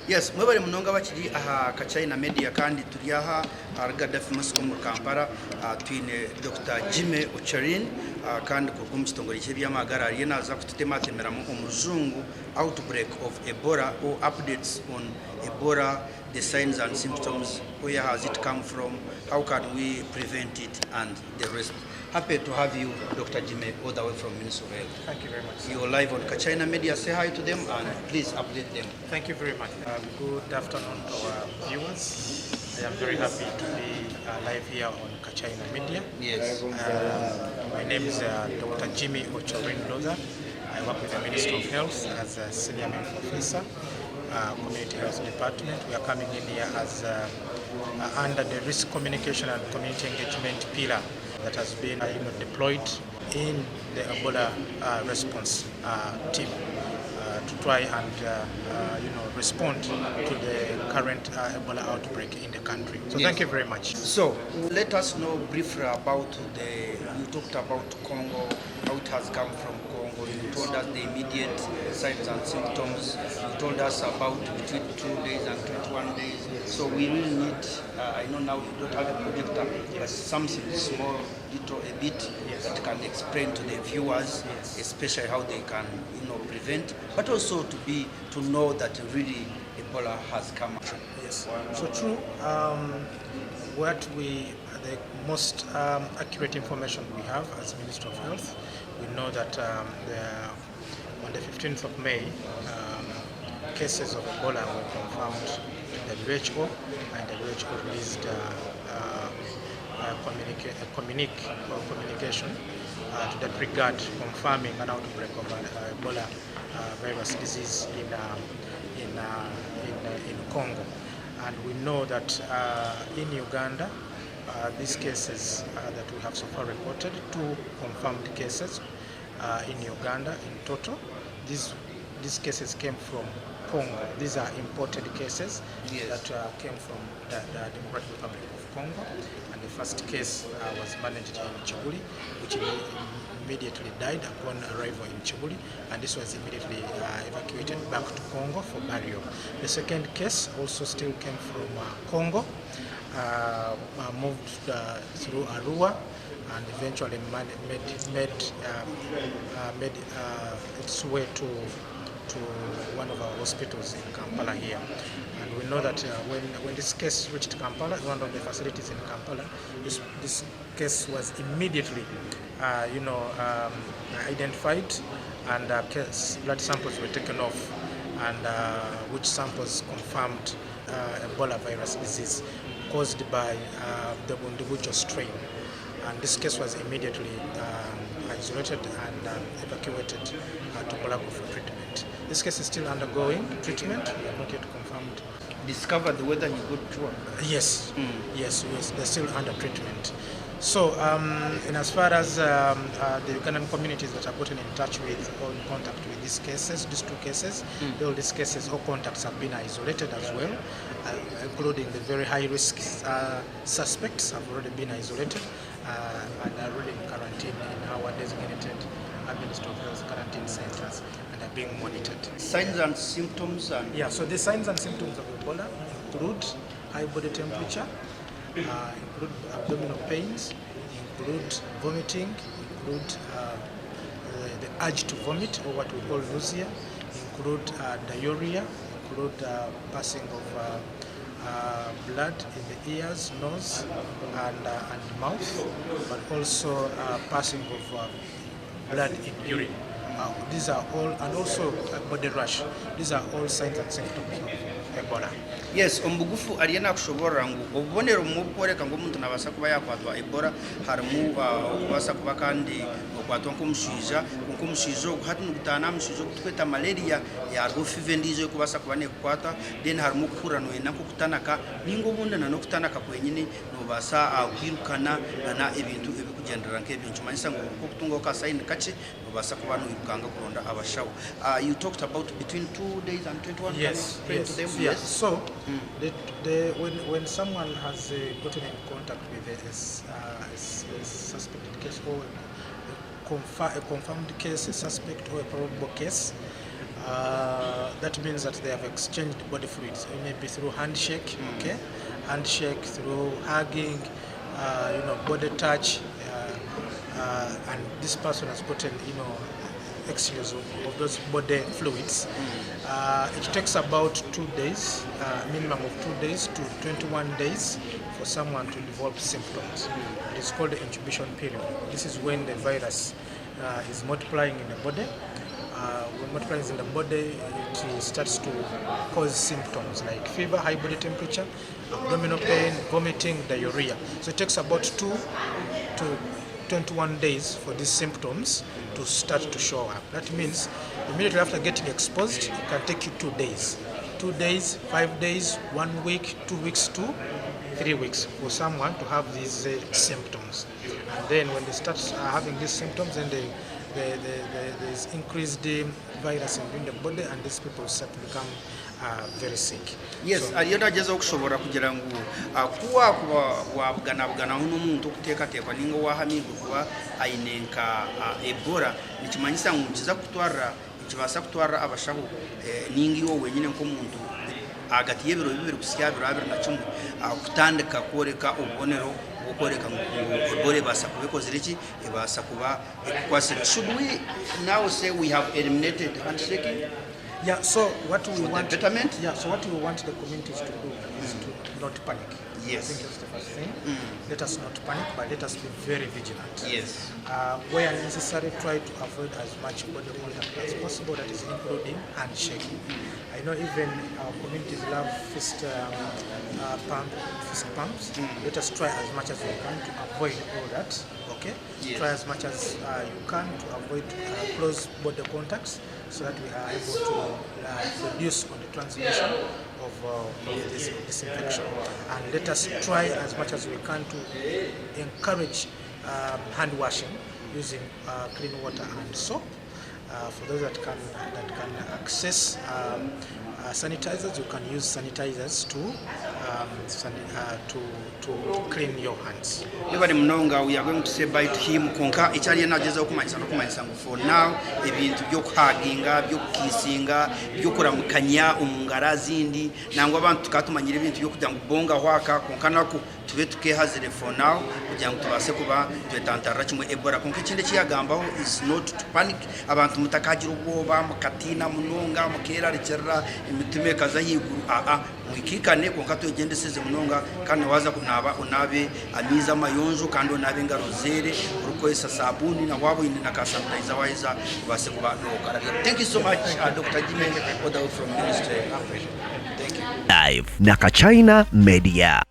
Yes, mwebale munonga bakiri aha Kachina Media kandi turi aha Gaddafi Masiko mu Kampala twine Dr. Jimmy Ocharin kandi ku kitongole cy'ebyamagara ari naza kututematemera mu umuzungu outbreak of Ebola or updates on Ebola, the signs and symptoms, where has it come from, how can we prevent it, and the rest. Happy to have you, Dr. Jimmy, all the way from Ministry of Health. Thank you very much. You're live on Kachina Media. Say hi to them and please update them. Thank you very much. Good afternoon to our viewers. I am very happy to be live here on Kachina Media. Yes. My name is Dr. Jimmy Ocharin. I work with the Ministry of Health as a senior medical officer, community health department. We are coming in here as under the risk communication and community engagement pillar that has been deployed in the Ebola response team to try and respond to the current Ebola outbreak in the country. So yes. Thank you very much. So let us know briefly about you talked about Congo, how it has come from Congo. You told us the immediate signs and symptoms. You told us about between 2 days and 21 days. So we really need, I know now you don't have a projector, but something small, little, a bit that can explain to the viewers, especially how they can prevent, but also to know that really Ebola has come. Yes, so true. The most accurate information we have as Ministry of Health, we know that on the 15th of May, cases of Ebola were confirmed to the WHO, and the WHO released communication to that regard, confirming an outbreak of Ebola virus disease in Congo. And we know that in Uganda, these cases that we have so far reported, 2 confirmed cases in Uganda in total. These cases came from Congo. These are imported cases that came from the Democratic Republic of Congo. And the first case was managed in Chibuli, which immediately died upon arrival in Chibuli, and this was immediately evacuated back to Congo for burial. The second case also still came from Congo, moved through Arua, and eventually made its way to one of our hospitals in Kampala here. And we know that when this case reached Kampala, one of the facilities in Kampala, this case was immediately identified, and blood samples were taken off, and which samples confirmed Ebola virus disease caused by the Bundibujo strain. And this case was immediately isolated and evacuated to Bulago for treatment. This case is still undergoing treatment. We have not yet confirmed. Discovered whether you got through? Yes, yes, they're still under treatment. So, and as far as the Ugandan communities that have gotten in touch with or in contact with these cases, these 2 cases, all these cases, all contacts have been isolated as well, including the very high-risk suspects have already been isolated and are already in quarantine in our designated Ministry of Health quarantine centers and are being monitored. Signs and symptoms? So the signs and symptoms of Ebola include high body temperature, include abdominal pains, include vomiting, include the urge to vomit, or what we call nausea, include diarrhea, include passing of blood in the ears, nose, and mouth, but also passing of blood in urine. These are all, and also body rash. These are all signs and symptoms of Ebola. Yes, ombugufu aliyena kushobora ngu obubonero mubworeka ngo umuntu nabasa kuba yakwatwa Ebola harimu kubasa kuba kandi okwatwa nk'omushiija hati nugutana omushiija okutweta malaria yarwo fever ndizo kubasa kuba nekukwata, then harimu kuhura noyenda kukutanaka ningo obundi n'okutanaka kwenyine nobasa kwirukana na ebintu ebikugendera nk'ebintu manyisa ngo okutunga okasayini kake nobasa kuba noyirukanga kuronda abashawo. You talked about between 2 days and 21 days. Yes. So when someone has gotten in contact with a suspected case or a confirmed case, a suspect or a probable case, That means that they have exchanged body fluids, maybe through handshake, okay, handshake, through hugging, body touch, and this person has gotten, exchange of those body fluids. It takes about 2 days, minimum of 2 days to 21 days for someone to develop symptoms. It is called the incubation period. This is when the virus is multiplying in the body. When multiplying in the body, it starts to cause symptoms like fever, high body temperature, abdominal pain, vomiting, diarrhea. So it takes about 2 to 21 days for these symptoms to start to show up. That means immediately after getting exposed, it can take you 2 days. 2 days, 5 days, 1 week, 2 weeks to 3 weeks for someone to have these symptoms. And then when they start having these symptoms, then there's increased virus in the body, and these people start to become very sick. Yes, ariyo ndageza okushobora kugira ngu kuwa wabugana n'omuntu okuteekateekwa ninga wahamibwa kuba ainenka Ebola nikimanyisa ngu kiza kutwara kibasa kutwara abashaho ninga iwo wenyine nk'omuntu hagati y'ebiro bibiri kusya biro abiri na kimwe kutandika koreka obubonero okoreka ngu Ebola ebasa kubekozera iki ebasa kuba ekukwasira. Should we now say we have eliminated handshaking? Yeah, so what we want the betterment? Yeah, so what we want the communities to do is to not panic. Yes. I think that's the first thing. Let us not panic, but let us be very vigilant. Yes. Where necessary, try to avoid as much body contact as possible, that is including handshaking. I know even our communities love fist pumps. Let us try as much as we can to avoid all that. Okay? Yes. Try as much as you can to avoid close body contacts, so that we are able to reduce on the transmission of this infection. And let us try as much as we can to encourage hand washing using clean water and soap. For those that can access sanitizers, you can use sanitizers to clean your hands. Everybody mnonga, we are going to say bye to him. Konka ichali enageza okumanyisa ngu for now ebintu byo kuhaginga, byo kisinga, byo kuramukanya omungara zindi nangwa abantu tukatumanyira ebintu byo kujya ngubonga hwaka konka nako tube tukehazire for now kugira ngo tubase kuba twetantara kimwe Ebola. Konka ikindi kiyagambaho is not to panic. Abantu mutakagira ubwoba mukatina munonga mukera ricerra imitume kaza higuru mwikikane konka tugendeseze munonga kandi waza kunaba unabe amiza mayonjo kandi unabe ngarozere urukoyesa sabuni na wabo indi nakasanitizer waiza base kuba no. Thank you so much Dr. Jimmy from Ministry. Thank you. Live Nakachina Media.